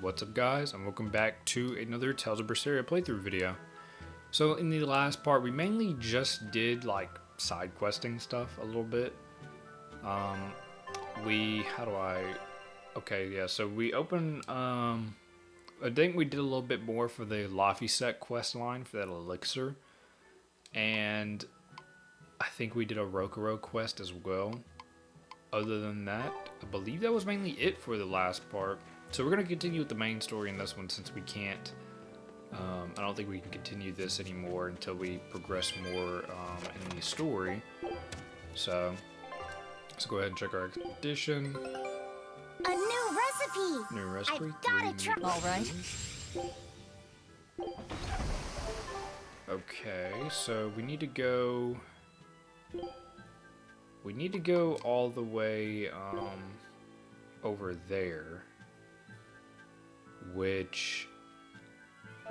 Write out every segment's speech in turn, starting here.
What's up guys, and welcome back to another Tales of Berseria playthrough video. So in the last part, we mainly just did like side questing stuff a little bit. So we opened, I think we did a little bit more for the Laphicet quest line for that elixir. And I think we did a Rokuro quest as well. Other than that, I believe that was mainly it for the last part. So we're going to continue with the main story in this one since we can't, I don't think we can continue this anymore until we progress more in the story. So let's go ahead and check our expedition. A new recipe! New recipe. I've gotta try. All right. Okay, so we need to go all the way over there, which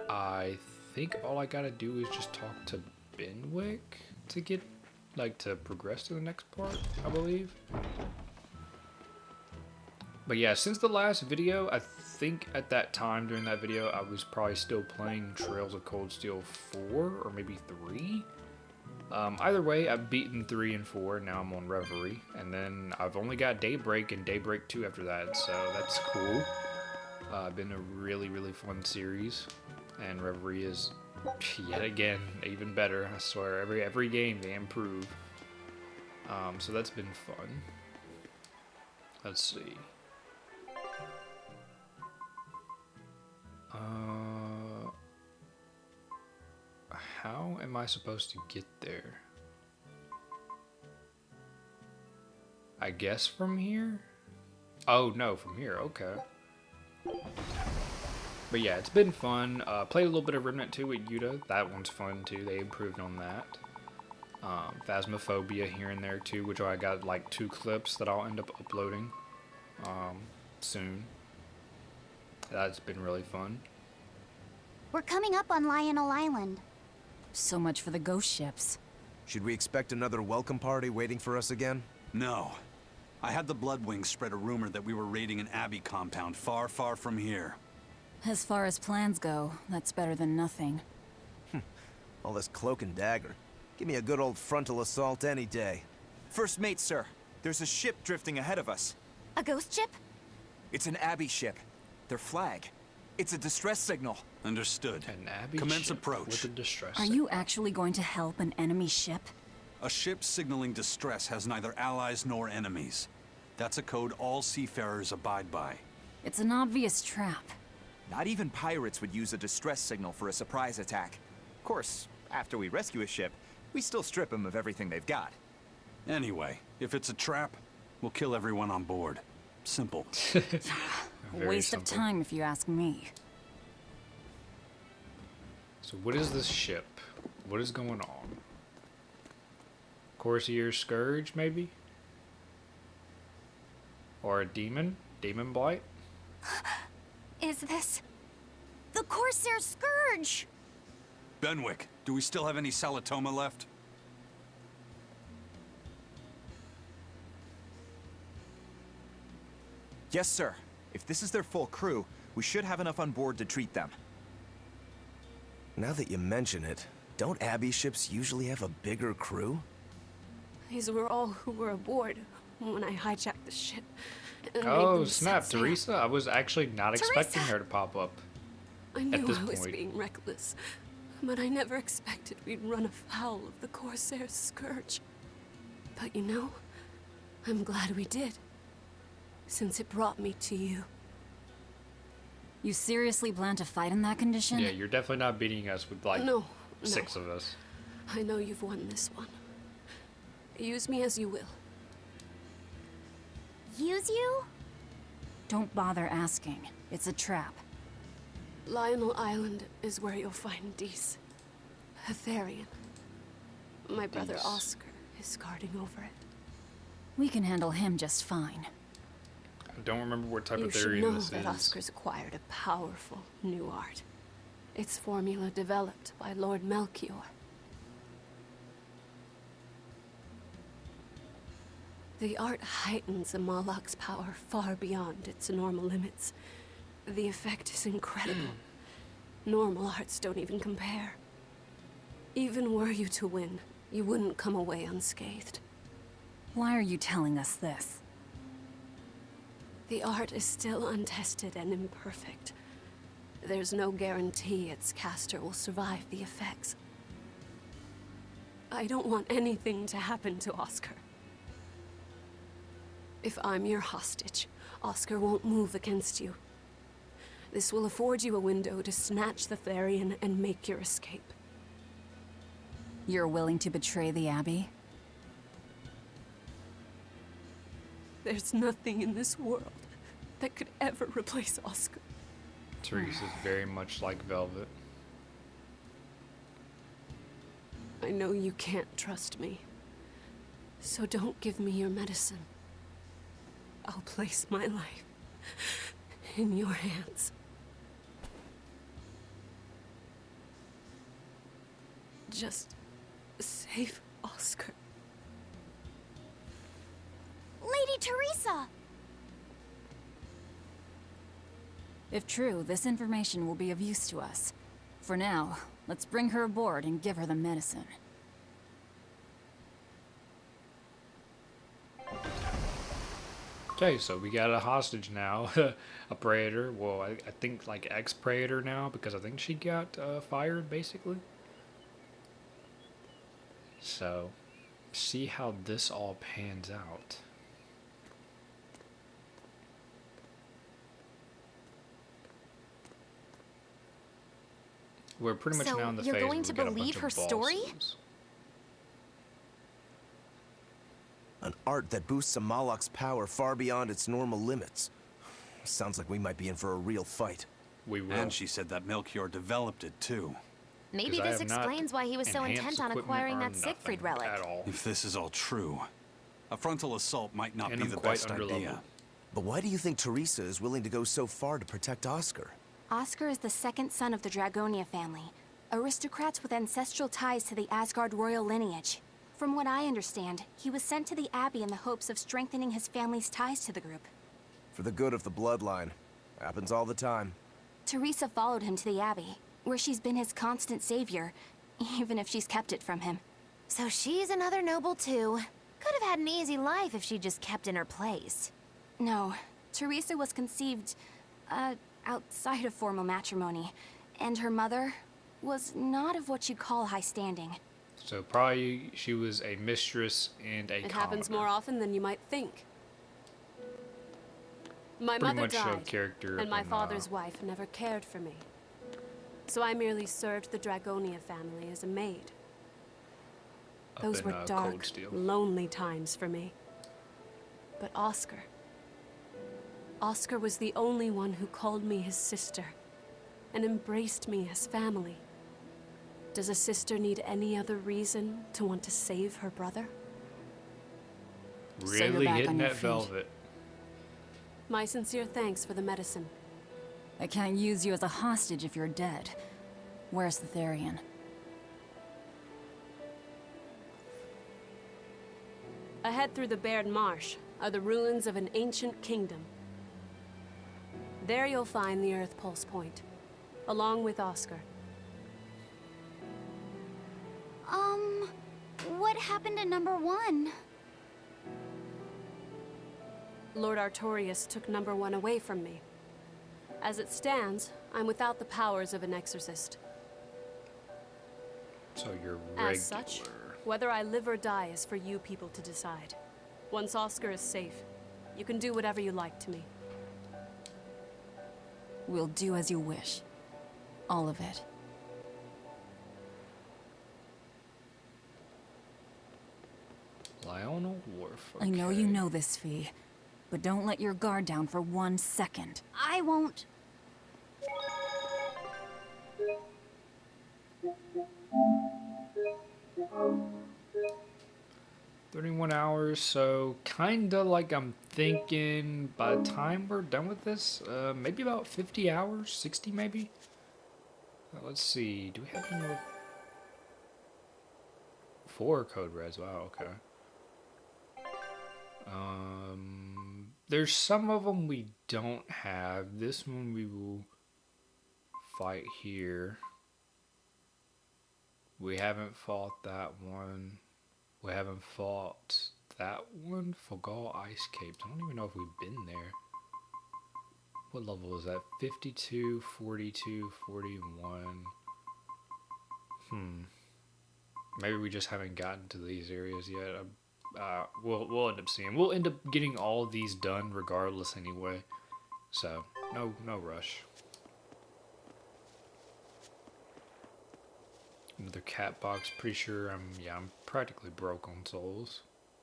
I think all I gotta do is just talk to Benwick to get, like, to progress to the next part, I believe. But yeah, since the last video, I think at that time during that video, I was probably still playing Trails of Cold Steel 4 or maybe 3. Either way, I've beaten 3 and 4, now I'm on Reverie, and then I've only got Daybreak and Daybreak 2 after that, so that's cool. Been a really fun series, and Reverie is yet again even better. I swear, every game they improve. So that's been fun. Let's see. How am I supposed to get there? I guess from here? Oh no, from here, okay. But yeah, it's been fun. Played a little bit of Remnant 2 with Yuta. That one's fun too. They improved on that. Phasmophobia here and there too, which I got like 2 clips that I'll end up uploading soon. That's been really fun. We're coming up on Lionel Island. So much for the ghost ships. Should we expect another welcome party waiting for us again? No. I had the Bloodwings spread a rumor that we were raiding an Abbey compound far from here. As far as plans go, that's better than nothing. All this cloak and dagger. Give me a good old frontal assault any day. First mate, sir. There's a ship drifting ahead of us. A ghost ship? It's an Abbey ship. Their flag. It's a distress signal. Understood. An Abbey Commence ship approach. with a distress Are signal. you actually going to help an enemy ship? A ship signaling distress has neither allies nor enemies. That's a code all seafarers abide by. It's an obvious trap. Not even pirates would use a distress signal for a surprise attack. Of course, after we rescue a ship, we still strip them of everything they've got. Anyway, if it's a trap, we'll kill everyone on board. Simple. Very Waste of simple. time if you ask me. So what is this ship? What is going on? Corsair Scourge, maybe? Or a demon? Demon Blight? Is this... the Corsair Scourge? Benwick, do we still have any Salatoma left? Yes, sir. If this is their full crew, we should have enough on board to treat them. Now that you mention it, don't Abbey ships usually have a bigger crew? These were all who were aboard when I hijacked the ship. And made Oh them snap, set sail. Teresa! I was actually not expecting Teresa! her to pop up. I knew this I was point. being reckless, but I never expected we'd run afoul of the Corsair Scourge. But you know, I'm glad we did, since it brought me to you. You seriously plan to fight in that condition? Yeah, you're definitely not beating us with like No, 6 of us. I know you've won this one. Use me as you will. Use you? Don't bother asking. It's a trap. Lionel Island is where you'll find Dees. Hetherian. My brother Dees. Oscar is guarding over it. We can handle him just fine. I don't remember what type You of should theory know this that is. Oscar's acquired a powerful new art. Its formula developed by Lord Melchior. The art heightens a Moloch's power far beyond its normal limits. The effect is incredible. Normal arts don't even compare. Even were you to win, you wouldn't come away unscathed. Why are you telling us this? The art is still untested and imperfect. There's no guarantee its caster will survive the effects. I don't want anything to happen to Oscar. If I'm your hostage, Oscar won't move against you. This will afford you a window to snatch the Therian and make your escape. You're willing to betray the Abbey? There's nothing in this world that could ever replace Oscar. Teresa's very much like Velvet. I know you can't trust me, so don't give me your medicine. I'll place my life in your hands. Just save Oscar. Lady Teresa! If true, this information will be of use to us. For now, let's bring her aboard and give her the medicine. Okay, so we got a hostage now. A praetor. Well, I think like ex-praetor now, because I think she got fired, basically. So, see how this all pans out. We're pretty much So, now in the you're phase going where to we got a believe bunch her of story? bosses. An art that boosts a Malak's power far beyond its normal limits. Sounds like we might be in for a real fight. We will. And she said that Melchior developed it too. Maybe 'Cause I this have not explains why he was so enhanced intent on equipment acquiring or that Siegfried nothing relic. at all. If this is all true, a frontal assault might not And be I'm the quite best underleveled. idea. But why do you think Teresa is willing to go so far to protect Oscar? Oscar is the second son of the Dragonia family, aristocrats with ancestral ties to the Asgard royal lineage. From what I understand, he was sent to the Abbey in the hopes of strengthening his family's ties to the group. For the good of the bloodline. Happens all the time. Teresa followed him to the Abbey, where she's been his constant savior, even if she's kept it from him. So she's another noble too. Could have had an easy life if she just kept in her place. No, Teresa was conceived, outside of formal matrimony, and her mother was not of what you'd call high standing. So probably she was a mistress and a It happens commoner. more often than you might think. My Pretty mother much a died, character and my in, father's wife never cared for me. So I merely served the Dragonia family as a maid. up Those in, were Cold dark, Steel. lonely times for me. But Oscar was the only one who called me his sister and embraced me as family. Does a sister need any other reason to want to save her brother? So you're Really back hitting on your that feet. velvet. My sincere thanks for the medicine. I can't use you as a hostage if you're dead. Where's the Therian? Ahead through the Baird Marsh are the ruins of an ancient kingdom. There you'll find the Earth Pulse Point, along with Oscar. What happened to number 1? Lord Artorius took number 1 away from me. As it stands, I'm without the powers of an exorcist. So you're regular. As such, whether I live or die is for you people to decide. Once Oscar is safe, you can do whatever you like to me. We'll do as you wish. All of it. Lionel Worf. I know okay. you know this, Fee, but don't let your guard down for 1 second. I won't. 31 hours, so kinda like I'm thinking by the time we're done with this, maybe about 50 hours, 60 maybe? Let's see, do we have any more? 4 code reds, wow, okay. There's some of them we don't have. This one we will fight here. We haven't fought that one. We haven't fought that one. Fogal Ice Capes. I don't even know if we've been there. What level is that? 52, 42, 41. Maybe we just haven't gotten to these areas yet. We'll end up seeing. We'll end up getting all of these done regardless anyway. So no rush. Another cat box. Pretty sure I'm practically broke on souls.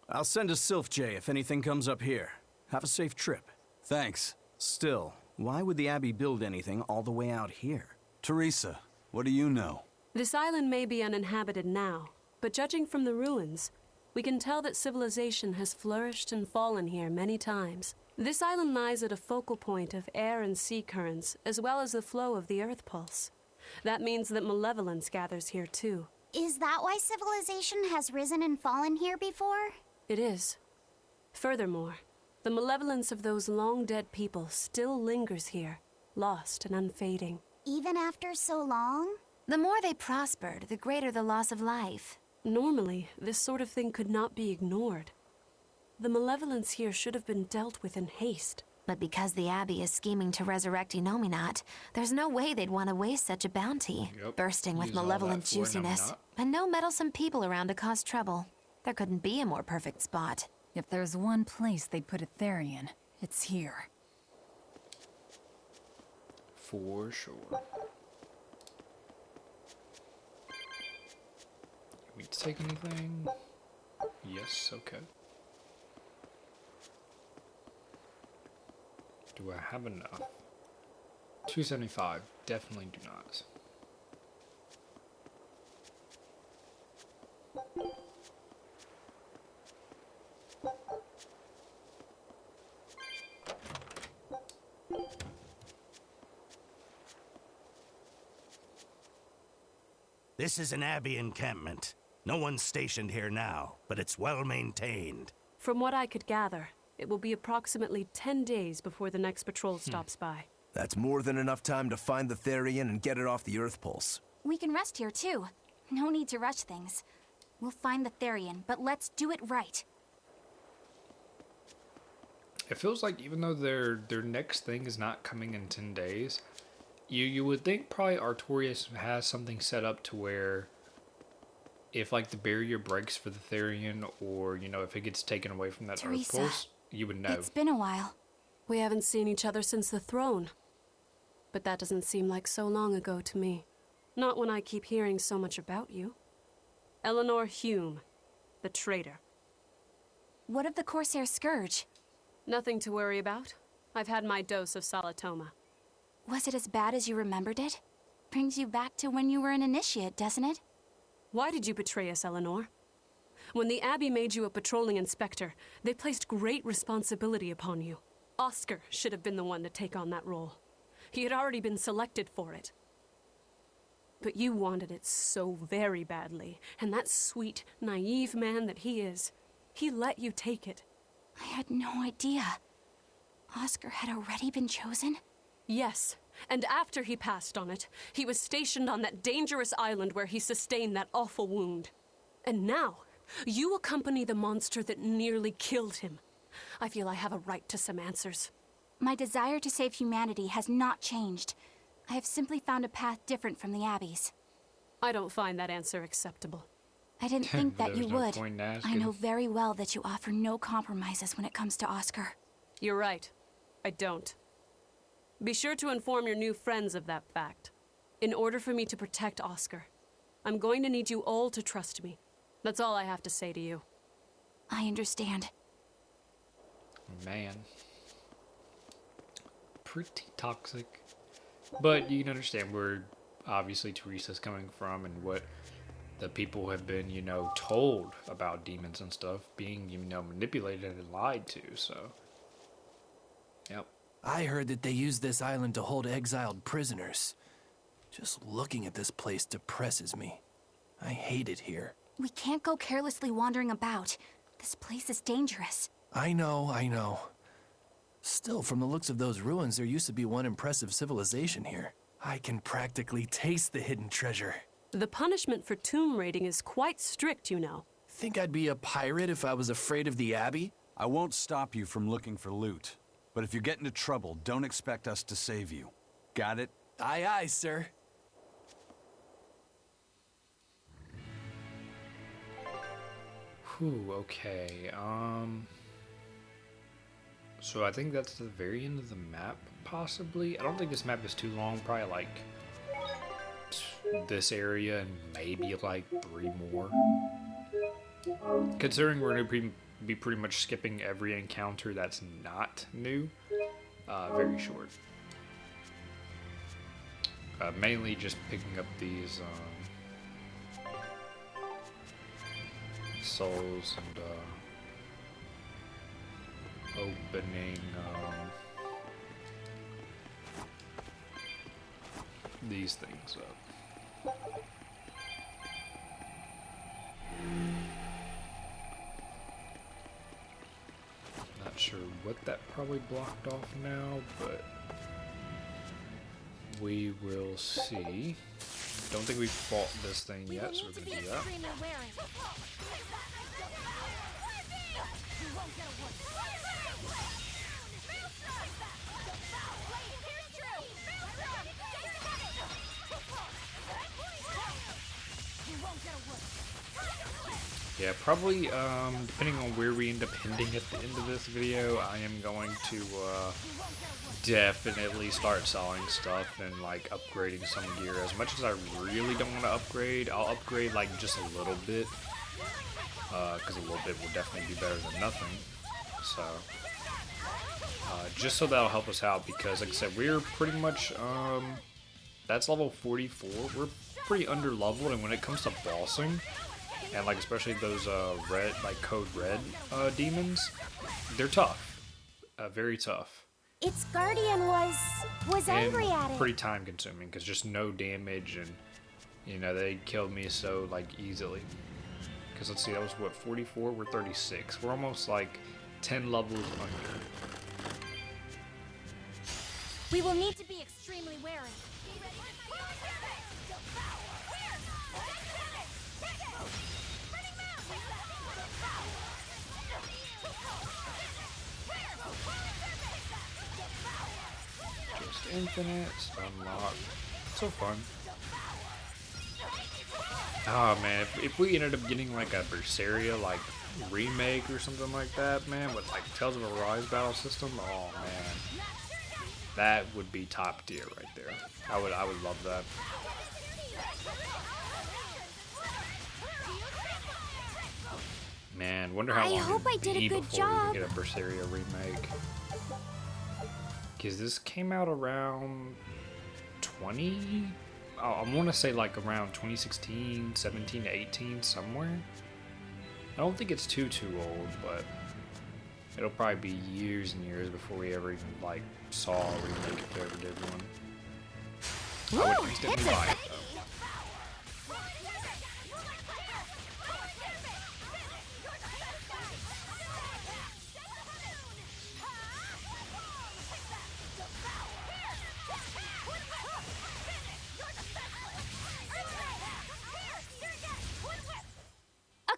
I'll send a Sylph J if anything comes up here. Have a safe trip. Thanks. Still, why would the Abbey build anything all the way out here? Teresa, what do you know? This island may be uninhabited now, but judging from the ruins, we can tell that civilization has flourished and fallen here many times. This island lies at a focal point of air and sea currents, as well as the flow of the Earth pulse. That means that malevolence gathers here too. Is that why civilization has risen and fallen here before? It is. Furthermore, the malevolence of those long-dead people still lingers here, lost and unfading. Even after so long? The more they prospered, the greater the loss of life. Normally, this sort of thing could not be ignored. The malevolence here should have been dealt with in haste. But because the Abbey is scheming to resurrect Inominat, there's no way they'd want to waste such a bounty. Yep. Bursting with Use all malevolent that for juiciness. Inominat. And no meddlesome people around to cause trouble. There couldn't be a more perfect spot. If there's one place they'd put a Therian, it's here. For sure. We take anything? Yes, okay. Do I have enough? 275. Definitely do not. This is an Abbey encampment. No one's stationed here now, but it's well maintained. From what I could gather, it will be approximately 10 days before the next patrol stops by. That's more than enough time to find the Therian and get it off the Earth Pulse. We can rest here too. No need to rush things. We'll find the Therian, but let's do it right. It feels like even though their next thing is not coming in 10 days, you would think probably Artorias has something set up to where if like the barrier breaks for the Therian, or you know, if it gets taken away from that Teresa, Earth Pulse, you would know. It's been a while. We haven't seen each other since the throne. But that doesn't seem like so long ago to me. Not when I keep hearing so much about you. Eleanor Hume, the traitor. What of the Corsair Scourge? Nothing to worry about. I've had my dose of Salatoma. Was it as bad as you remembered it? Brings you back to when you were an initiate, doesn't it? Why did you betray us, Eleanor? When the Abbey made you a patrolling inspector, they placed great responsibility upon you. Oscar should have been the one to take on that role. He had already been selected for it. But you wanted it so very badly, and that sweet, naive man that he is, he let you take it. I had no idea. Oscar had already been chosen? Yes, and after he passed on it, he was stationed on that dangerous island where he sustained that awful wound. And now, you accompany the monster that nearly killed him. I feel I have a right to some answers. My desire to save humanity has not changed. I have simply found a path different from the Abbey's. I don't find that answer acceptable. I didn't think that you There's no would. point in I asking. know very well that you offer no compromises when it comes to Oscar. You're right. I don't. Be sure to inform your new friends of that fact. In order for me to protect Oscar, I'm going to need you all to trust me. That's all I have to say to you. I understand. Man. Pretty toxic. But you can understand where obviously Teresa's coming from and what the people have been, you know, told about demons and stuff being, you know, manipulated and lied to, so. Yep. I heard that they use this island to hold exiled prisoners. Just looking at this place depresses me. I hate it here. We can't go carelessly wandering about. This place is dangerous. I know. Still, from the looks of those ruins, there used to be one impressive civilization here. I can practically taste the hidden treasure. The punishment for tomb raiding is quite strict, you know. Think I'd be a pirate if I was afraid of the Abbey? I won't stop you from looking for loot. But if you get into trouble, don't expect us to save you. Got it? Aye, aye, sir. Whew, okay, so I think that's the very end of the map, possibly. I don't think this map is too long, probably like this area and maybe like 3 more. Considering we're gonna be pretty much skipping every encounter that's not new, very short. Mainly just picking up these souls and opening these things up. Not sure what that probably blocked off now, but we will see. Don't think we've fought this thing yet, so we're gonna do that. Yeah, probably, depending on where we end up ending at the end of this video, I am going to, definitely start selling stuff and, like, upgrading some gear. As much as I really don't want to upgrade, I'll upgrade, like, just a little bit, because a little bit will definitely be better than nothing, so, just so that'll help us out, because, like I said, we're pretty much, that's level 44, we're pretty under-leveled, and when it comes to bossing, and like especially those red, like code red demons, they're tough, very tough. Its guardian was angry at it. Pretty time consuming because just no damage, and you know they killed me so like easily. Because let's see, that was what 44. We're 36. We're almost like 10 levels under. We will need to be extremely wary. Infinite, unlock. So fun. Oh man, if we ended up getting like a Berseria like remake or something like that, man, with like Tales of Arise battle system, oh man, that would be top tier right there. I would love that. Man, wonder how long I hope I did a good job. We get a Berseria remake. Because this came out around 20? Oh, I want to say like around 2016, 17 to 18, somewhere. I don't think it's too old, but it'll probably be years and years before we ever even like saw a remake if they ever did one. I would instantly buy it though.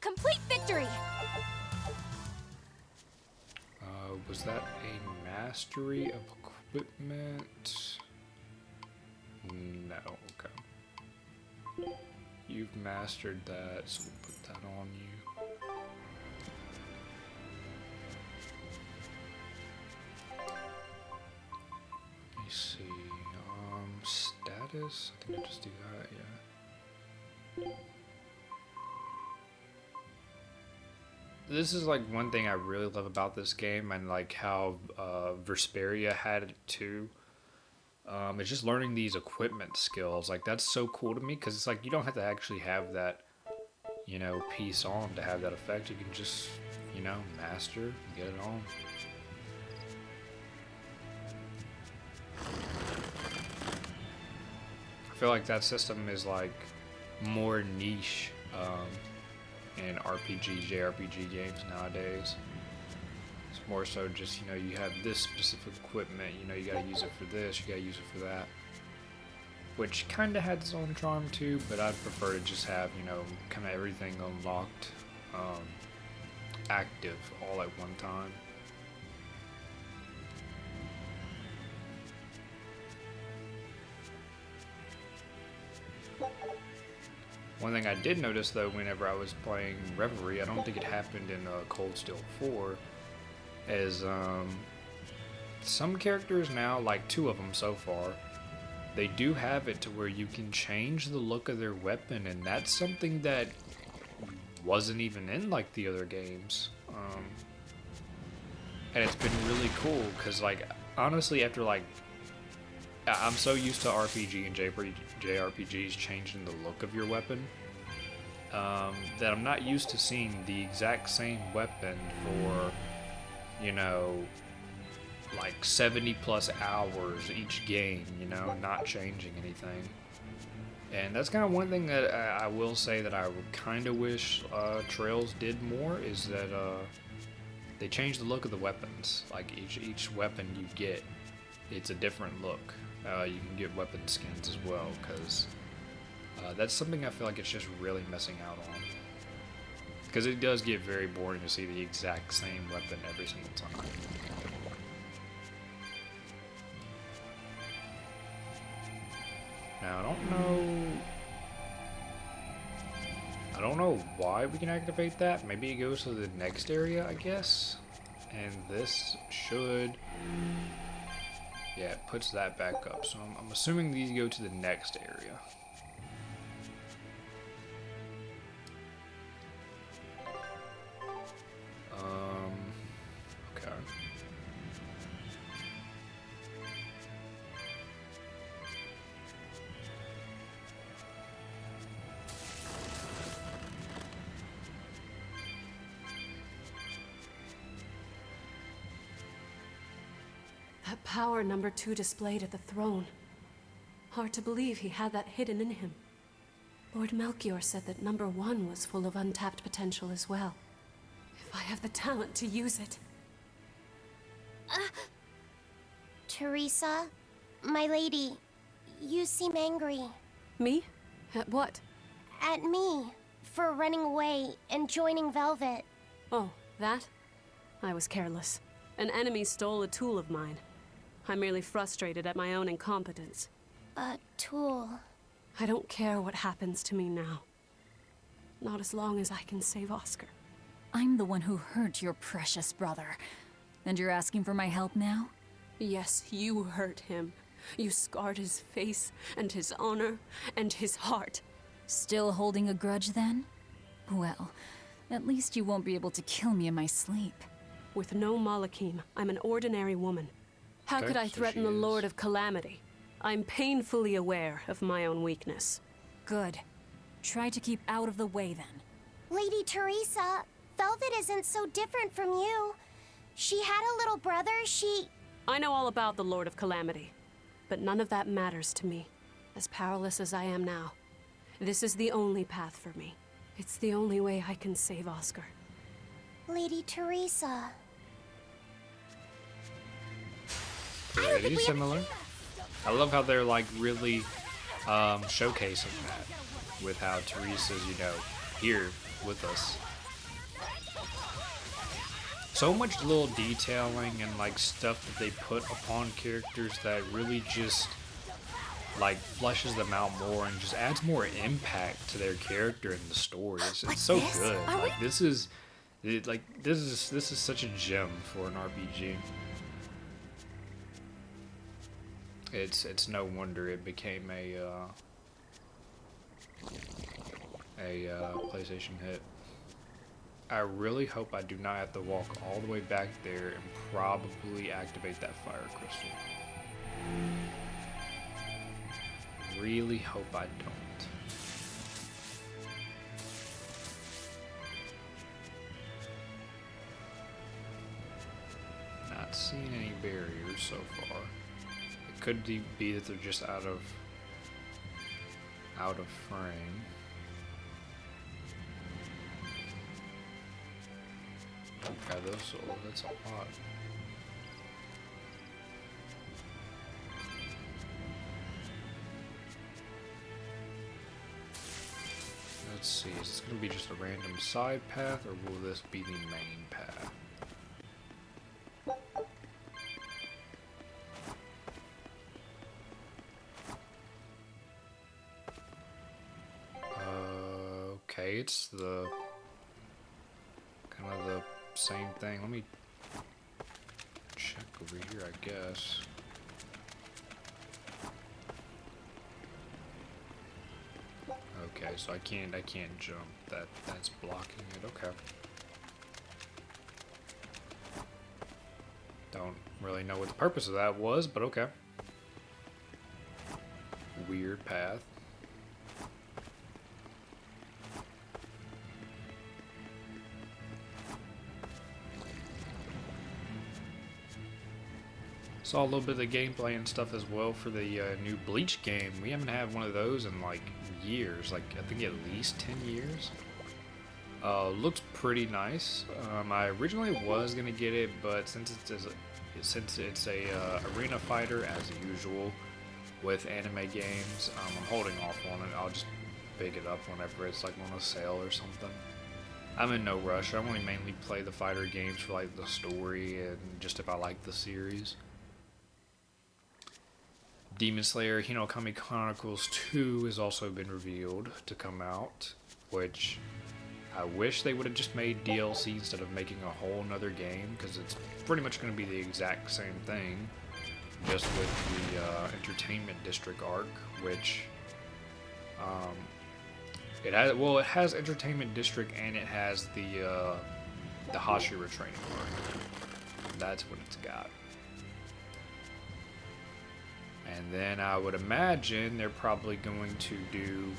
Complete victory! Was that a mastery of equipment? No, okay. You've mastered that, so we'll put that on you. Let me see, status? I think I just do that, yeah. This is like one thing I really love about this game, and like how Berseria had it too. It's just learning these equipment skills. Like that's so cool to me because it's like you don't have to actually have that, you know, piece on to have that effect. You can just, you know, master and get it on. I feel like that system is like more niche. In RPG, JRPG games nowadays. It's More so just, you know, you have this specific equipment, you know, you gotta use it for this, you gotta use it for that. Which kind of had its own charm too, but I'd prefer to just have, you know, kind of everything unlocked, active all at one time. One thing I did notice though, whenever I was playing Reverie, I don't think it happened in Cold Steel 4, is some characters now, like 2 of them so far, they do have it to where you can change the look of their weapon, and that's something that wasn't even in like the other games. And it's been really cool because, like, honestly, after like, I'm so used to RPG and JRPGs changing the look of your weapon, that I'm not used to seeing the exact same weapon for, you know, like 70 plus hours each game, you know, not changing anything. And that's kind of one thing that I will say that I kind of wish Trails did more, is that they changed the look of the weapons. Like each weapon you get, it's a different look. You can get weapon skins as well, because that's something I feel like it's just really missing out on. Because it does get very boring to see the exact same weapon every single time. Now, I don't know why we can activate that. Maybe it goes to the next area, I guess. And this should, yeah, it puts that back up. So I'm assuming these go to the next area. Okay. That power number 2 displayed at the throne. Hard to believe he had that hidden in him. Lord Melchior said that number 1 was full of untapped potential as well. If I have the talent to use it. Teresa, my lady, you seem angry. Me? At what? At me, for running away and joining Velvet. Oh, that? I was careless. An enemy stole a tool of mine. I'm merely frustrated at my own incompetence. A tool? I don't care what happens to me now. Not as long as I can save Oscar. I'm the one who hurt your precious brother. And you're asking for my help now? Yes, you hurt him. You scarred his face, and his honor, and his heart. Still holding a grudge then? Well, at least you won't be able to kill me in my sleep. With no Malakim, I'm an ordinary woman. How could I threaten the Lord of Calamity? I'm painfully aware of my own weakness. Good. Try to keep out of the way then. Lady Teresa, Velvet isn't so different from you. She had a little brother, I know all about the Lord of Calamity, but none of that matters to me. As powerless as I am now, this is the only path for me. It's the only way I can save Oscar. Lady Teresa. Pretty similar. I love how they're like really showcasing that with how Teresa's, you know, here with us. So much little detailing and like stuff that they put upon characters that really just like fleshes them out more and just adds more impact to their character and the story. It's so good. Like this is such a gem for an RPG. It's no wonder it became a PlayStation hit. I really hope I do not have to walk all the way back there and probably activate that fire crystal. Really hope I don't. Not seeing any barriers so far. It could be that they're just out of frame. Okay, that's a lot. Let's see, is this going to be just a random side path, or will this be the main path? Okay, it's the kind of the same thing. Let me check over here, I guess. Okay, so I can't jump. That's blocking it. Okay. Don't really know what the purpose of that was, but okay. Weird path. Saw a little bit of the gameplay and stuff as well for the new Bleach game. We haven't had one of those in like years, like I think at least 10 years. Looks pretty nice. I originally was gonna get it, but since it's a arena fighter as usual with anime games, I'm holding off on it. I'll just pick it up whenever it's like on a sale or something. I'm in no rush. I only mainly play the fighter games for like the story and just if I like the series. Demon Slayer Hinokami Chronicles 2 has also been revealed to come out, which I wish they would have just made DLC instead of making a whole nother game, because it's pretty much going to be the exact same thing, just with the Entertainment District arc, which it has Entertainment District and it has the Hashira training arc. That's what it's got. And then I would imagine they're probably going to do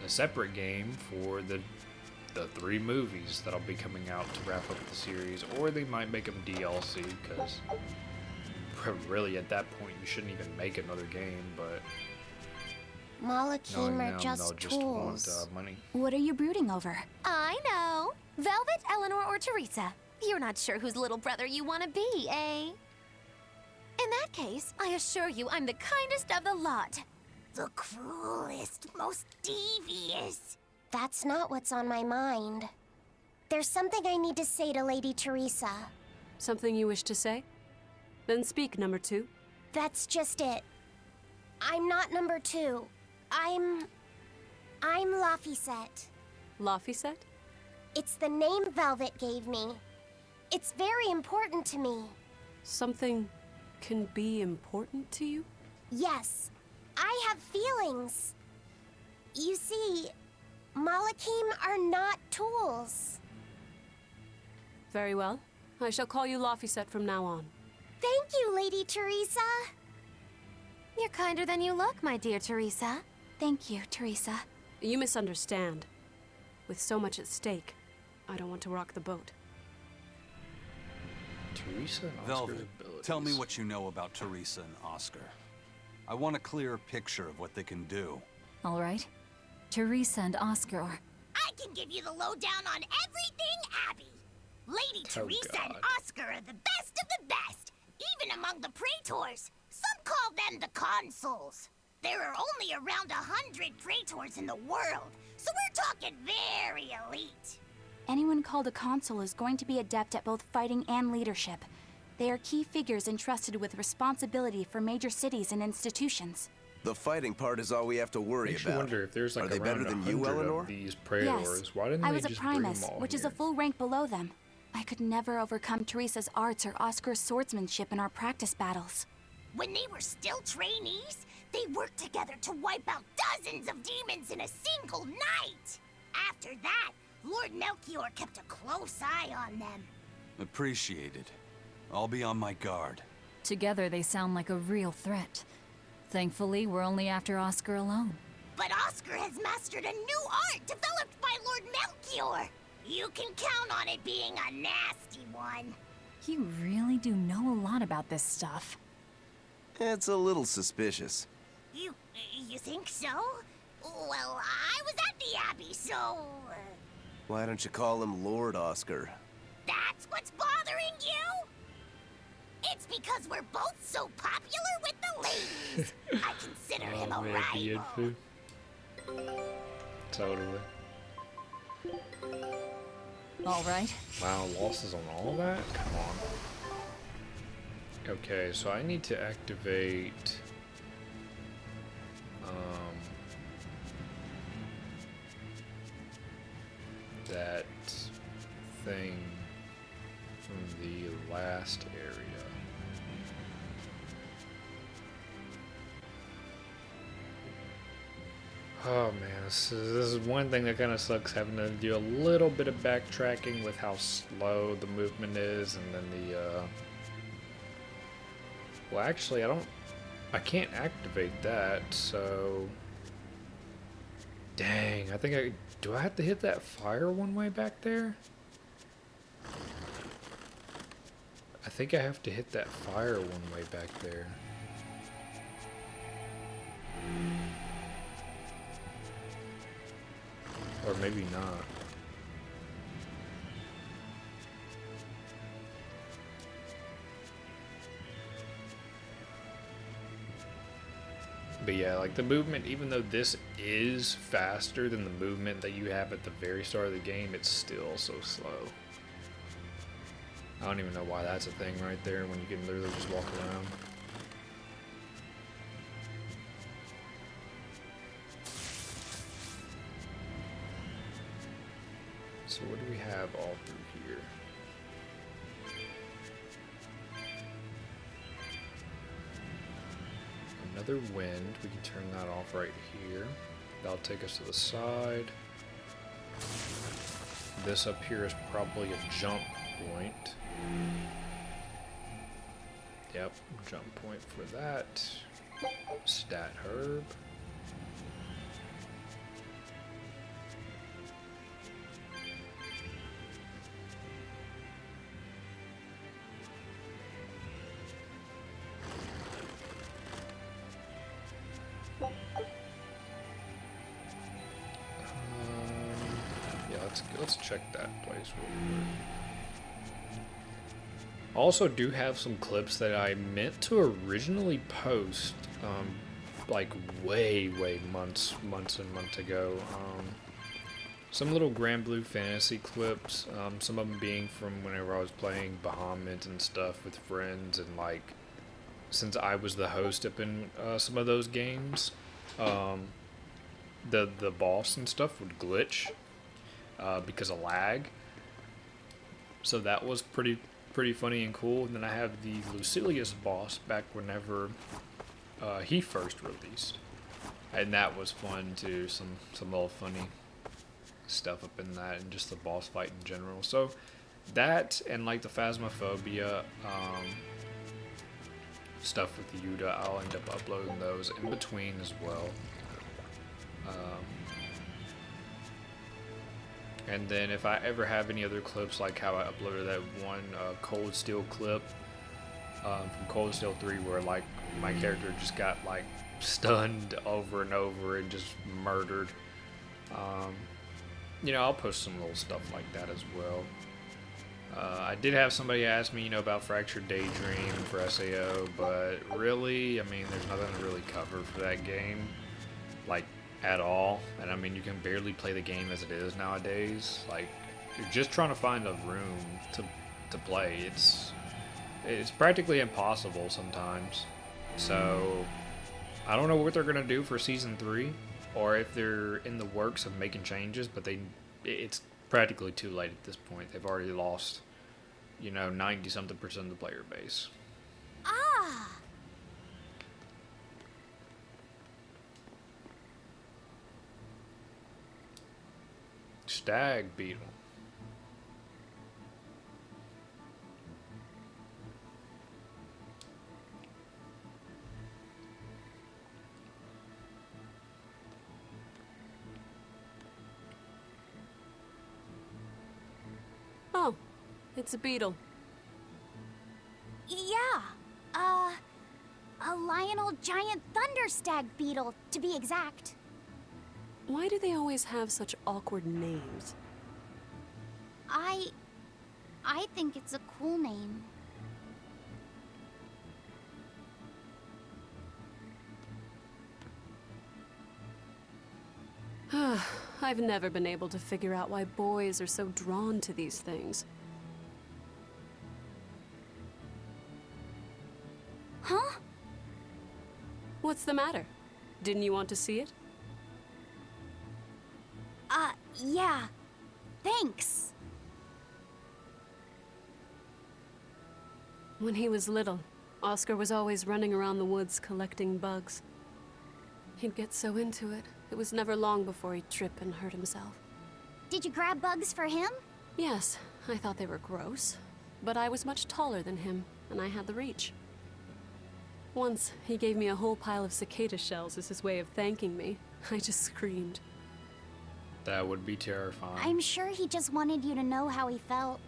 a separate game for the 3 movies that'll be coming out to wrap up the series, or they might make them DLC, because really at that point you shouldn't even make another game, but Malakim are just they'll just tools. want money. What are you brooding over? I know. Velvet, Eleanor, or Teresa. You're not sure whose little brother you want to be, eh? In that case, I assure you I'm the kindest of the lot. The cruelest, most devious. That's not what's on my mind. There's something I need to say to Lady Teresa. Something you wish to say? Then speak, number 2. That's just it. I'm not number 2. I'm Laphicet. Laphicet? It's the name Velvet gave me. It's very important to me. Something can be important to you? Yes, I have feelings. You see, Malakim are not tools. Very well. I shall call you Laphicet from now on. Thank you, Lady Teresa. You're kinder than you look, my dear Teresa. Thank you, Teresa. You misunderstand. With so much at stake, I don't want to rock the boat. Teresa and Oscar's Velvet, abilities. tell me what you know about Teresa and Oscar. I want a clear picture of what they can do. All right. Teresa and Oscar are... I can give you the lowdown on everything Abby. Lady Teresa and Oscar are the best of the best, even among the praetors. Some call them the consuls. There are only around 100 praetors in the world, so we're talking very elite. Anyone called a consul is going to be adept at both fighting and leadership. They are key figures entrusted with responsibility for major cities and institutions. The fighting part is all we have to worry Makes you about. wonder if there's like are they better than you, 100 Eleanor? of these praetors. Yes, Why didn't I they was a just bring primus, them all which is here? a full rank below them. I could never overcome Teresa's arts or Oscar's swordsmanship in our practice battles. When they were still trainees, they worked together to wipe out dozens of demons in a single night. After that, Lord Melchior kept a close eye on them. Appreciated. I'll be on my guard. Together they sound like a real threat. Thankfully, we're only after Oscar alone. But Oscar has mastered a new art developed by Lord Melchior. You can count on it being a nasty one. You really do know a lot about this stuff. It's a little suspicious. You think so? Well, I was at the Abbey, so... Why don't you call him Lord Oscar? That's what what's bothering you? It's because we're both so popular with the ladies. I consider him a rival. Totally. All right. Wow, losses on all that? Come on. Okay, so I need to activate that thing from the last area. Oh man, this is one thing that kind of sucks, having to do a little bit of backtracking with how slow the movement is, and then the well, actually, I can't activate that, so dang, do I have to hit that fire one way back there? I think I have to hit that fire one way back there. Or maybe not. But yeah, like the movement, even though this is faster than the movement that you have at the very start of the game, it's still so slow. I don't even know why that's a thing right there when you can literally just walk around. So what do we have all through here? Another wind. We can turn that off right here. That'll take us to the side. This up here is probably a jump point. Yep, jump point for that. Stat herb. Yeah, let's check that place real quick. Also do have some clips that I meant to originally post, like way months and months ago. Some little Grand Blue Fantasy clips, some of them being from whenever I was playing Bahamut and stuff with friends, and like since I was the host up in some of those games, the boss and stuff would glitch because of lag. So that was pretty funny and cool. And then I have the Lucilius boss back whenever he first released, and that was fun too. Some little funny stuff up in that, and just the boss fight in general. So that, and like the Phasmophobia stuff with the Yuda, I'll end up uploading those in between as well. And then if I ever have any other clips, like how I uploaded that one Cold Steel clip from Cold Steel 3 where like my character just got like stunned over and over and just murdered, you know, I'll post some little stuff like that as well. I did have somebody ask me, you know, about Fractured Daydream for SAO, but really, I mean, there's nothing to really cover for that game, like, at all. And I mean, you can barely play the game as it is nowadays. Like, you're just trying to find a room to play. It's practically impossible sometimes. So, I don't know what they're gonna do for Season 3, or if they're in the works of making changes, but it's practically too late at this point. They've already lost, you know, 90-something% of the player base. Ah! Stag beetle. Oh, it's a beetle. Yeah. A Lionel giant thunder stag beetle, to be exact. Why do they always have such awkward names? I I think it's a cool name. I've never been able to figure out why boys are so drawn to these things. Huh? What's the matter? Didn't you want to see it? Yeah. Thanks. When he was little, Oscar was always running around the woods collecting bugs. He'd get so into it, it was never long before he'd trip and hurt himself. Did you grab bugs for him? Yes, I thought they were gross, but I was much taller than him, and I had the reach. Once, he gave me a whole pile of cicada shells as his way of thanking me. I just screamed. That would be terrifying. I'm sure he just wanted you to know how he felt.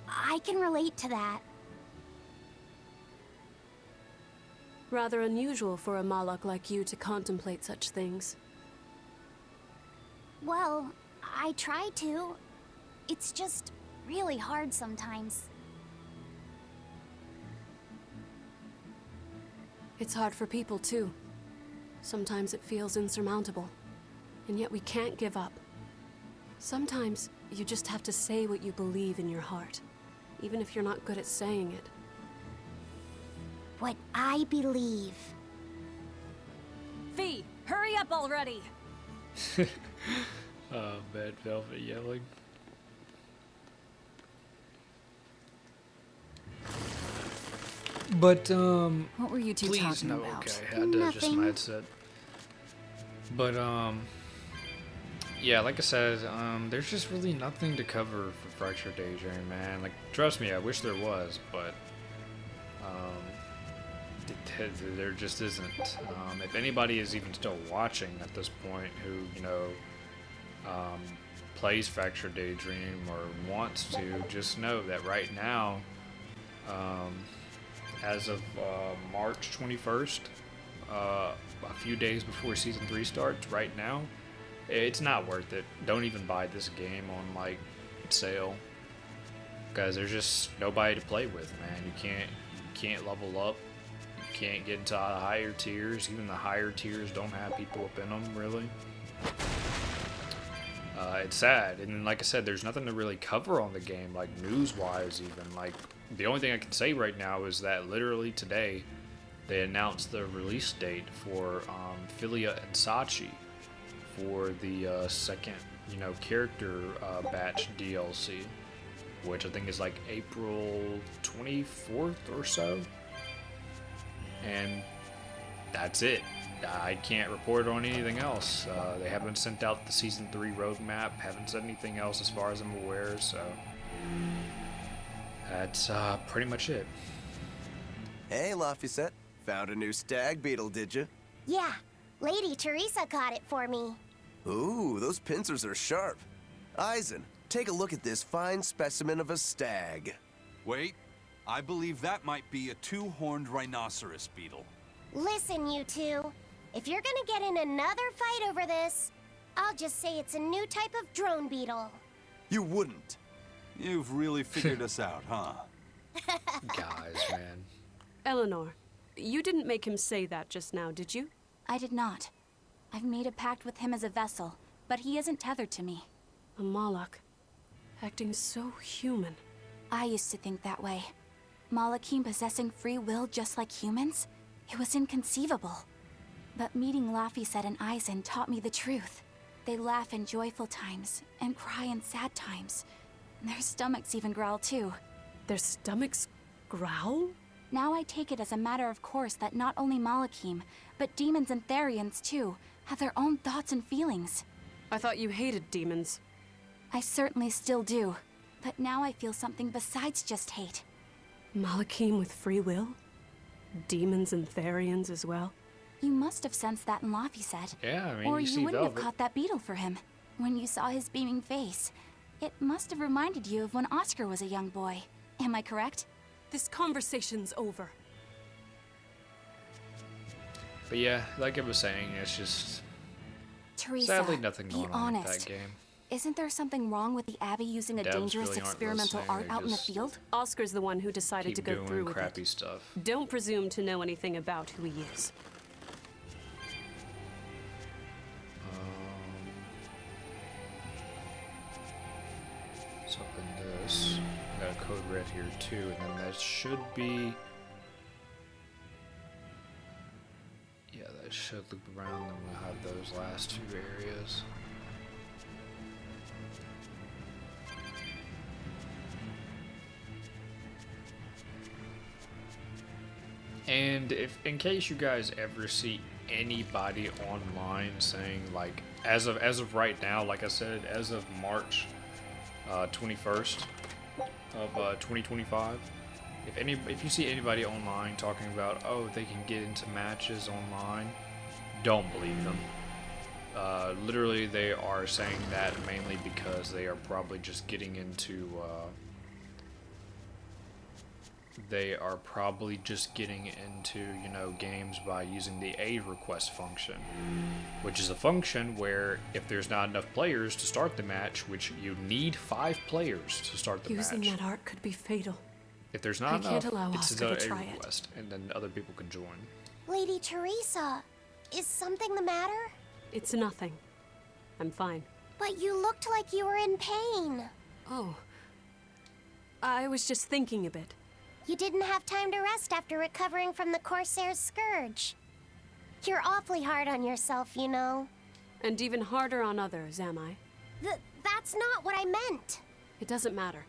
I can relate to that. Rather unusual for a Malak like you to contemplate such things. Well, I try to. It's just really hard sometimes. It's hard for people, too. Sometimes it feels insurmountable, and yet we can't give up. Sometimes you just have to say what you believe in your heart, even if you're not good at saying it. What I believe. Fee, hurry up already! Oh, Bad Velvet yelling. But, What were you two please, talking no, about? okay, I had to adjust my headset. But, yeah, like I said, there's just really nothing to cover for Fractured Daydream, man. Like, trust me, I wish there was, but, there just isn't. If anybody is even still watching at this point who, you know, plays Fractured Daydream or wants to, just know that right now, as of March 21st, a few days before Season 3 starts, right now, it's not worth it. Don't even buy this game on, like, sale. Because there's just nobody to play with, man. You can't level up. You can't get into the higher tiers. Even the higher tiers don't have people up in them, really. It's sad. And like I said, there's nothing to really cover on the game, like news-wise even. Like, the only thing I can say right now is that literally today, they announced the release date for Philia and Sachi for the second, you know, character batch DLC, which I think is like April 24th or so. And that's it. I can't report on anything else. They haven't sent out the Season 3 roadmap, haven't said anything else as far as I'm aware, so that's pretty much it. Hey, Laphicet. Found a new stag beetle, did you? Yeah, Lady Teresa caught it for me. Ooh, those pincers are sharp. Eisen, take a look at this fine specimen of a stag. Wait, I believe that might be a two-horned rhinoceros beetle. Listen, you two. If you're gonna get in another fight over this, I'll just say it's a new type of drone beetle. You wouldn't. You've really figured us out, huh? Guys, man. Eleanor, you didn't make him say that just now, did you? I did not. I've made a pact with him as a vessel, but he isn't tethered to me. A Malak. Acting so human. I used to think that way. Malakim possessing free will just like humans? It was inconceivable. But meeting Laphicet and Eisen taught me the truth. They laugh in joyful times, and cry in sad times. Their stomachs even growl too. Their stomachs growl? Now I take it as a matter of course that not only Malakim, but demons and Therians too, have their own thoughts and feelings. I thought you hated demons. I certainly still do, but now I feel something besides just hate. Malakim with free will? Demons and Therians as well? You must have sensed that in Laphicet. Yeah, I mean, or you you see wouldn't Velvet. have caught that beetle for him. When you saw his beaming face, it must have reminded you of when Oscar was a young boy. Am I correct? This conversation's over. But yeah, like I was saying, it's just... Teresa, Sadly, nothing be going on with honest. that game. Isn't there something wrong with the Abbey using a Devs dangerous really aren't experimental listening, art they out in the just field? Oscar's the one who decided Keep to go doing through with crappy it. stuff. Don't presume to know anything about who he is. Let's open this. I got a code red here too, and then that should be. Yeah, that should loop around, then we'll have those last two areas. And if, in case you guys ever see anybody online saying like, as of right now, like I said, as of March 21st of 2025, if you see anybody online talking about, oh, they can get into matches online, don't believe them. Literally, they are saying that mainly because they are probably just getting into. They are probably just getting into, you know, games by using the aid request function, which is a function where if there's not enough players to start the match, which you need 5 players to start the Using match. that art could be fatal. If there's not enough, can't allow it's Oscar an to aid try it. request, and then other people can join. Lady Teresa, is something the matter? It's nothing. I'm fine. But you looked like you were in pain. Oh. I was just thinking a bit. You didn't have time to rest after recovering from the Corsair's scourge. You're awfully hard on yourself, you know. And even harder on others, am I? That's not what I meant. It doesn't matter.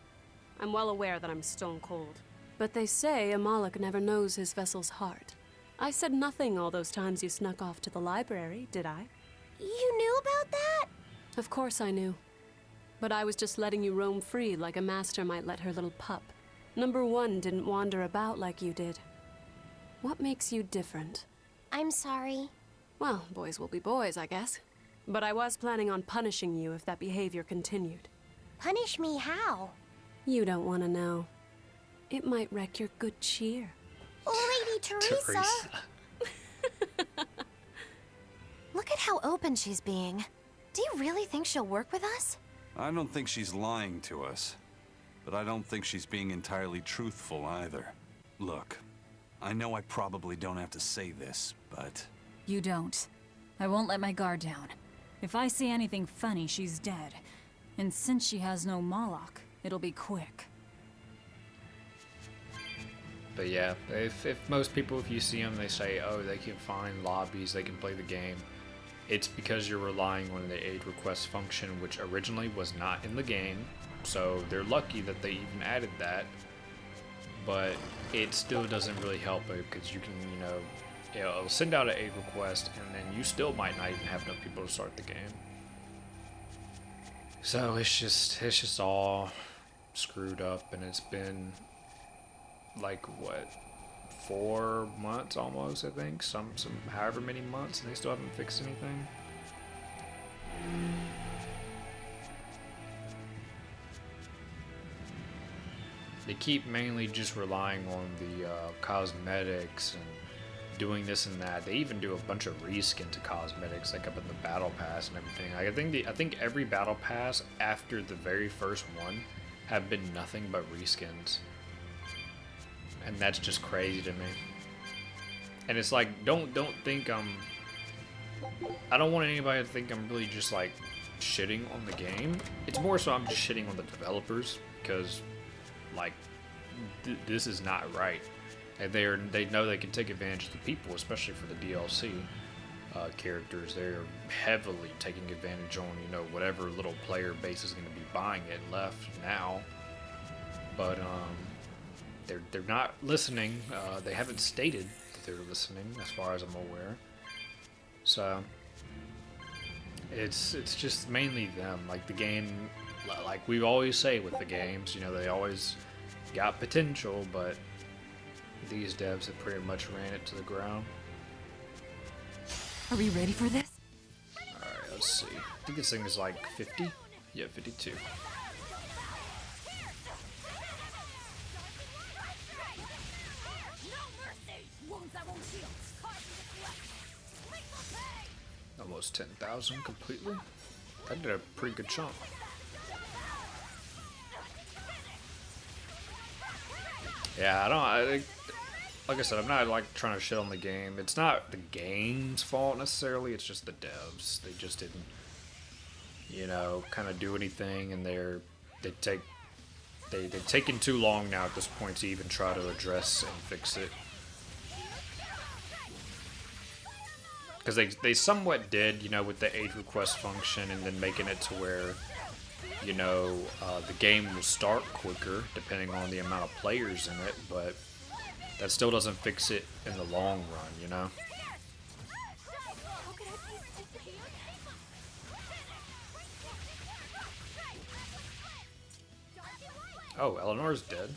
I'm well aware that I'm stone cold. But they say Amalek never knows his vessel's heart. I said nothing all those times you snuck off to the library, did I? You knew about that? Of course I knew. But I was just letting you roam free like a master might let her little pup. Number 1 didn't wander about like you did. What makes you different? I'm sorry. Well, boys will be boys, I guess. But I was planning on punishing you if that behavior continued. Punish me how? You don't want to know. It might wreck your good cheer. Lady Teresa! Look at how open she's being. Do you really think she'll work with us? I don't think she's lying to us. But I don't think she's being entirely truthful either. Look, I know I probably don't have to say this, but... You don't. I won't let my guard down. If I see anything funny, she's dead. And since she has no Moloch, it'll be quick. But yeah, if most people, if you see them, they say, oh, they can find lobbies, they can play the game. It's because you're relying on the aid request function, which originally was not in the game. So they're lucky that they even added that. But it still doesn't really help it because you can, it'll send out an aid request and then you still might not even have enough people to start the game. So it's just all screwed up, and it's been like what, 4 months almost, I think, some however many months, and they still haven't fixed anything. They keep mainly just relying on the cosmetics and doing this and that. They even do a bunch of reskin to cosmetics, like up in the battle pass and everything. I think every battle pass after the very first one have been nothing but reskins, and that's just crazy to me. And it's like, don't think I don't want anybody to think I'm really just like shitting on the game. It's more so I'm just shitting on the developers, because like this is not right, and they know they can take advantage of the people, especially for the DLC characters. They're heavily taking advantage on whatever little player base is going to be buying it left now. But they're not listening. They haven't stated that they're listening, as far as I'm aware. So it's just mainly them. Like the game, like we always say with the games, they always got potential, but these devs have pretty much ran it to the ground. Are we ready for this? Alright, let's see. I think this thing is like 50? Yeah, 52. Almost 10,000 completely. That did a pretty good chunk. Yeah, like I said, I'm not like trying to shit on the game. It's not the game's fault necessarily. It's just the devs. They just didn't, you know, kind of do anything, and they've taken too long now at this point to even try to address and fix it. Because they somewhat did, you know, with the aid request function, and then making it to where, you know, the game will start quicker depending on the amount of players in it, but that still doesn't fix it in the long run, you know? Oh, Eleanor's dead.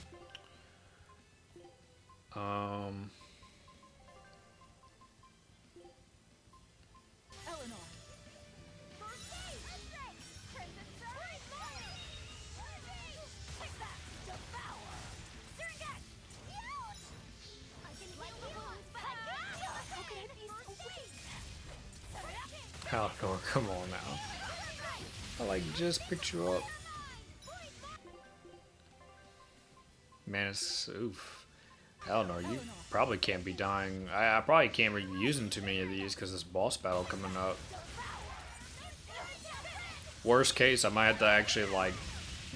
Eleanor, come on now. I like just picked you up. Man, it's oof. Eleanor, you probably can't be dying. I probably can't be using too many of these because this boss battle coming up. Worst case, I might have to actually like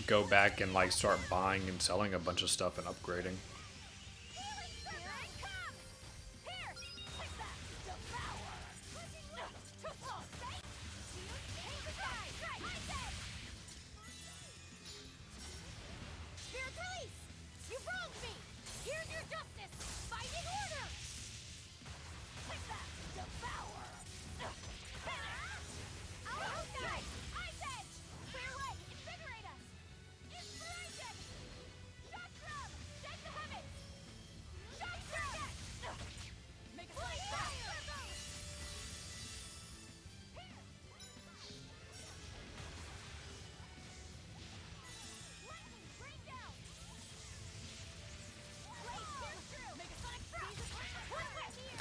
go back and like start buying and selling a bunch of stuff and upgrading.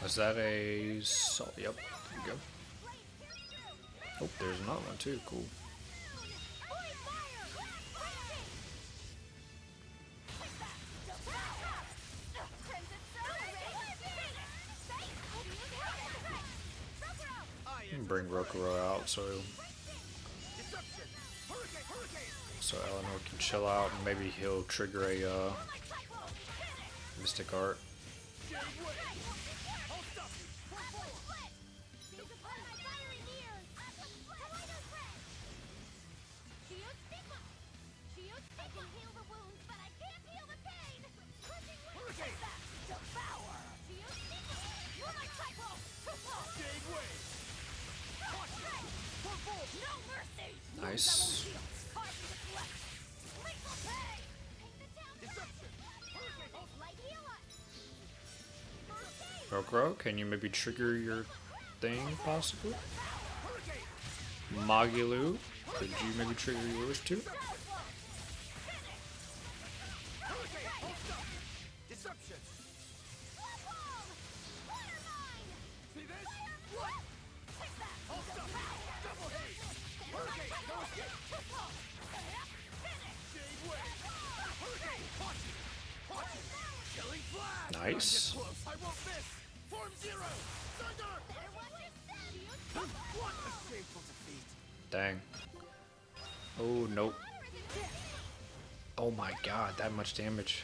Is that a salt? Yep, there we go. Oh, there's another one too. Cool. Bring Rokuro out so Eleanor can chill out, and maybe he'll trigger a Mystic Art. Nice. Rokuro, can you maybe trigger your thing, possibly? Magilu, could you maybe trigger yours too? Nice. Dang. Oh, nope. Oh my god, that much damage.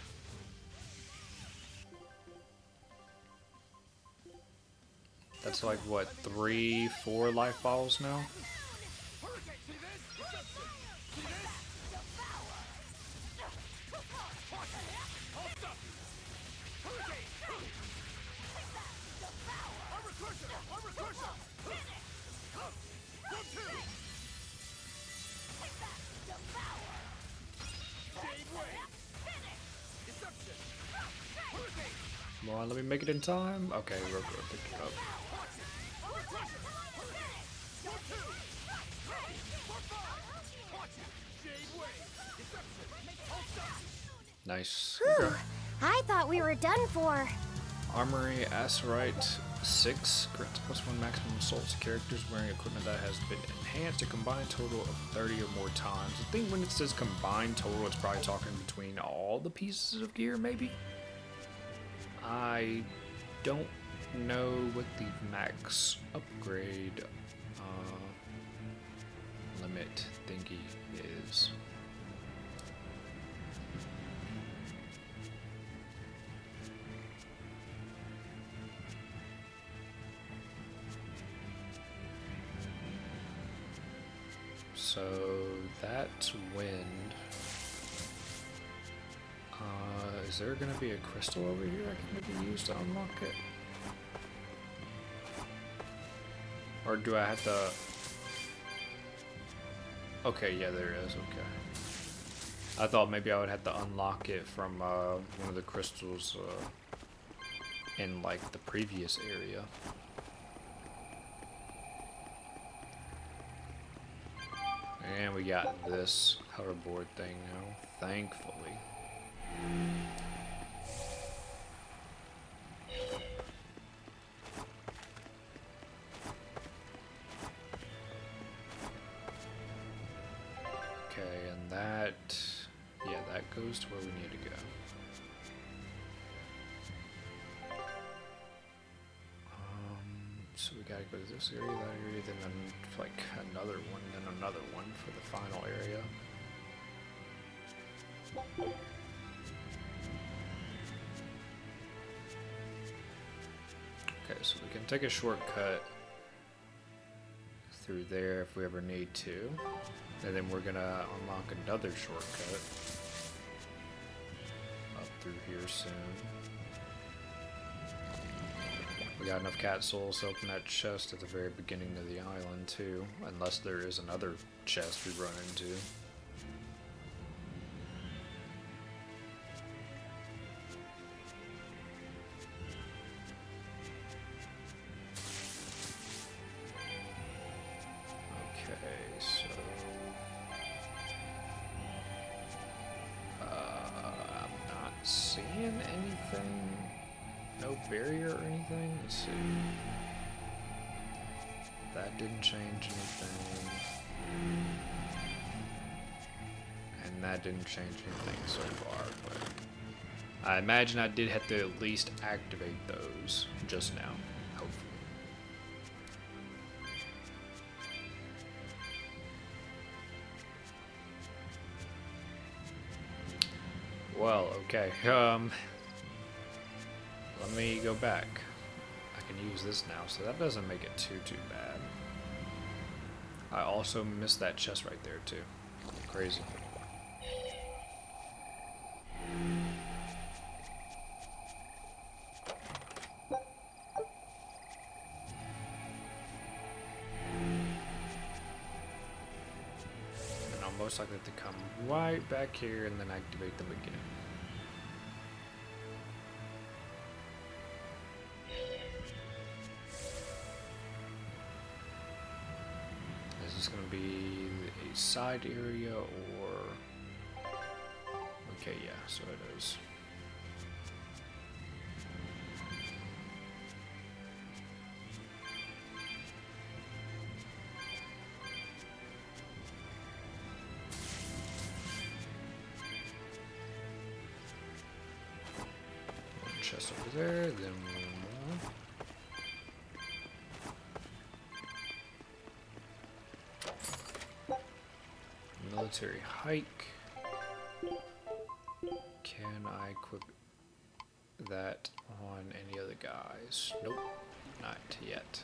That's like, what, 3, 4 life balls now? Come on, let me make it in time. Okay, Rokuro picked it up. Nice. I thought we were done for. Armory, Acerite, 6 grants +1 maximum assault to characters wearing equipment that has been enhanced a combined total of 30 or more times. I think when it says combined total, it's probably talking between all the pieces of gear, maybe? I don't know what the max upgrade limit thingy is. So that's wind. Is there gonna be a crystal over here I can maybe use to unlock it? Or do I have to... Okay, yeah, there is, okay. I thought maybe I would have to unlock it from one of the crystals in like the previous area. And we got this hoverboard thing now, thankfully. Okay, and that, yeah, that goes to where we need to go. So we gotta go to this area, that area, then like another one, then another one for the final area. Okay, so we can take a shortcut through there if we ever need to. And then we're gonna unlock another shortcut up through here soon. We got enough cat souls to open that chest at the very beginning of the island too, unless there is another chest we run into. Okay, so I'm not seeing anything. No barrier or anything? Let's see. That didn't change anything. And that didn't change anything so far, but I imagine I did have to at least activate those just now, hopefully. Well, okay. Let me go back. I can use this now, so that doesn't make it too bad. I also missed that chest right there too. Crazy. And I'll most likely have to come right back here and then activate them again. Is this going to be a side area or... Okay, yeah, so it is. One chest over there, then one more. Military hike. Can I equip that on any other guys? Nope, not yet.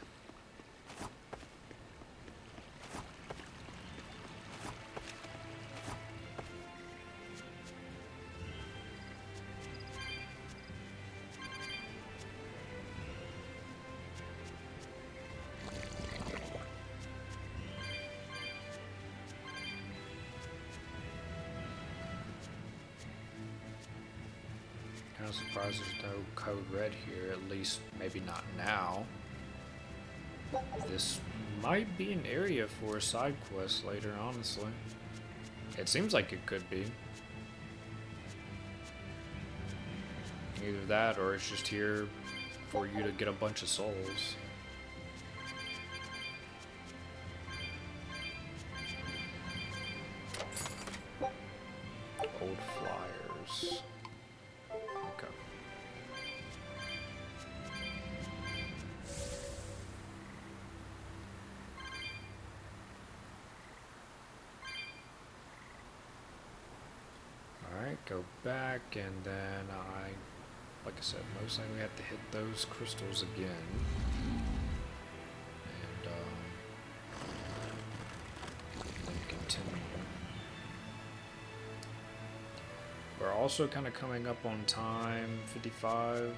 Kind of surprised there's no code red here, at least maybe not now. This might be an area for a side quest later, honestly. It seems like it could be. Either that or it's just here for you to get a bunch of souls. Old flyers. Okay. Alright, go back, and then like I said, most likely we have to hit those crystals again. And, then continue. We're also kind of coming up on time, 55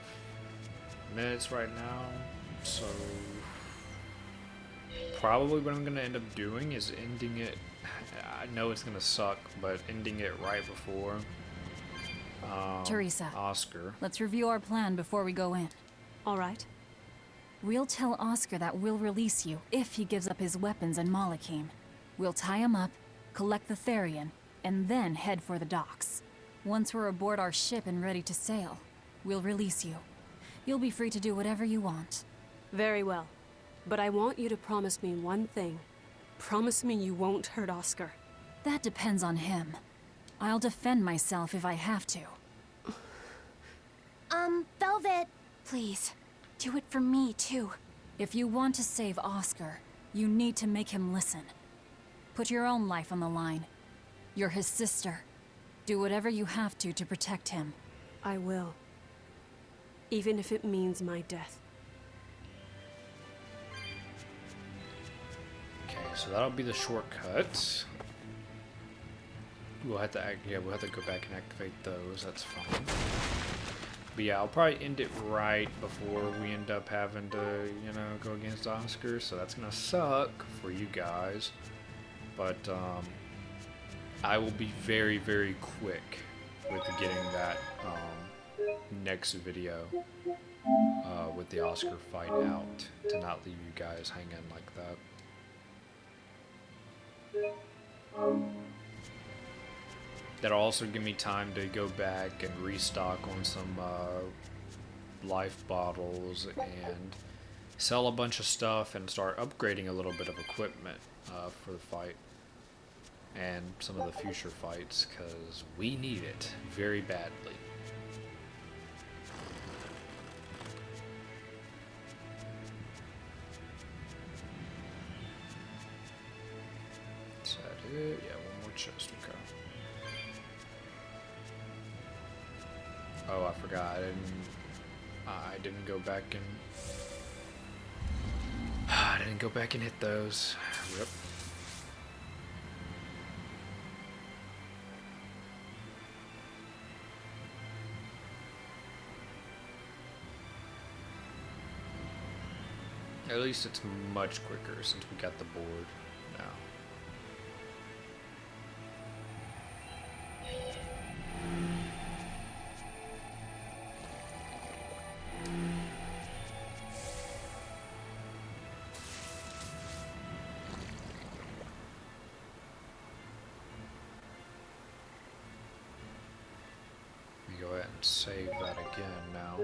minutes right now, so probably what I'm going to end up doing is ending it. I know it's going to suck, but ending it right before Teresa, Oscar. let's review our plan before we go in. All right. We'll tell Oscar that we'll release you if he gives up his weapons and Malachim. We'll tie him up, collect the Therian, and then head for the docks. Once we're aboard our ship and ready to sail, we'll release you. You'll be free to do whatever you want. Very well. But I want you to promise me one thing. Promise me you won't hurt Oscar. That depends on him. I'll defend myself if I have to. Velvet. Please, do it for me, too. If you want to save Oscar, you need to make him listen. Put your own life on the line. You're his sister. Do whatever you have to protect him. I will. Even if it means my death. Okay, so that'll be the shortcut. We'll have to we'll have to go back and activate those. That's fine. But yeah, I'll probably end it right before we end up having to, you know, go against Oscar. So that's gonna suck for you guys. But I will be very, very quick with getting that next video with the Oscar fight out to not leave you guys hanging like that. That'll also give me time to go back and restock on some life bottles and sell a bunch of stuff and start upgrading a little bit of equipment for the fight and some of the future fights, because we need it very badly. Is that it? Yeah, one more chest, okay. Oh, I forgot. I didn't go back and I didn't go back and hit those. Rip. At least it's much quicker since we got the board now. Let me go ahead and save that again now.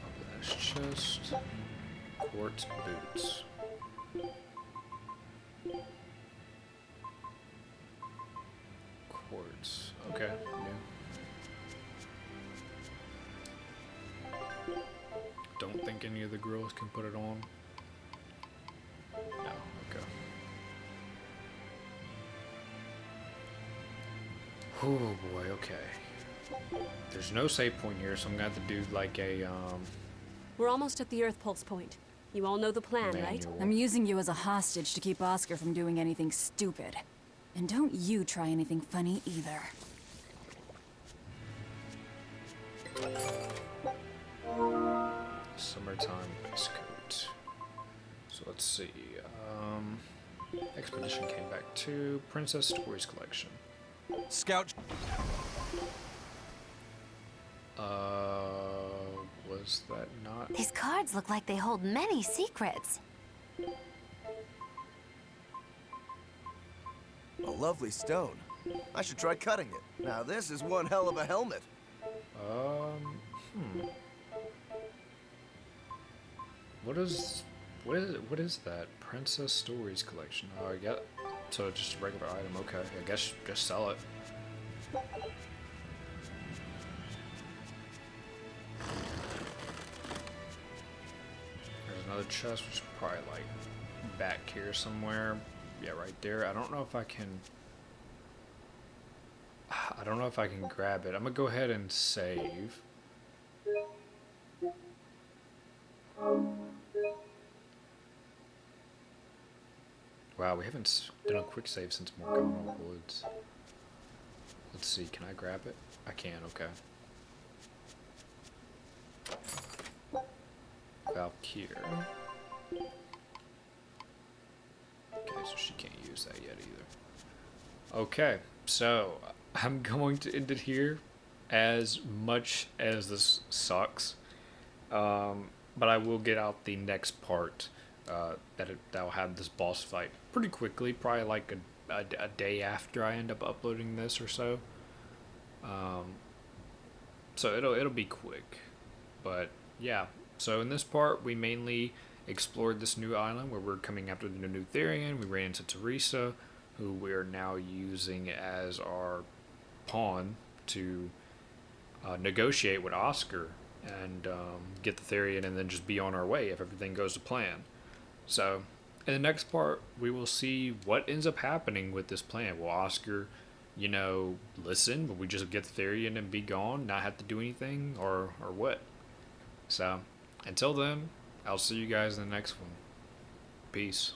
Open this chest. Quartz boots. Quartz. Okay, new. Don't think any of the girls can put it on. No, okay. Oh boy, okay. There's no save point here, so I'm gonna have to do like a We're almost at the Earth Pulse point. You all know the plan, right? manual. I'm using you as a hostage to keep Oscar from doing anything stupid. And don't you try anything funny either. Summertime base coat. So let's see. Expedition came back to Princess Stories Collection. Scout. Was that not? These cards look like they hold many secrets. A lovely stone. I should try cutting it. Now this is one hell of a helmet. What is that? Princess Stories Collection. Oh, I get. So just a regular item. Okay, I guess just sell it. There's another chest, which is probably like back here somewhere. Yeah, right there. I don't know if I can. I don't know if I can grab it. I'm gonna go ahead and save. Wow, we haven't done a quick save since Morgana Woods. Let's see, can I grab it? I can, okay. Valkyr. Okay, so she can't use that yet either. Okay, so I'm going to end it here, as much as this sucks. But I will get out the next part that'll have this boss fight pretty quickly, probably like a day after I end up uploading this or so. So it'll be quick, but yeah. So in this part, we mainly explored this new island where we're coming after the new Therian. We ran into Teresa, who we are now using as our pawn to negotiate with Oscar and get the Therian, and then just be on our way if everything goes to plan. So in the next part, we will see what ends up happening with this plan. Will Oscar, you know, listen? Will we just get the Therian and be gone, not have to do anything, or what? So until then, I'll see you guys in the next one. Peace.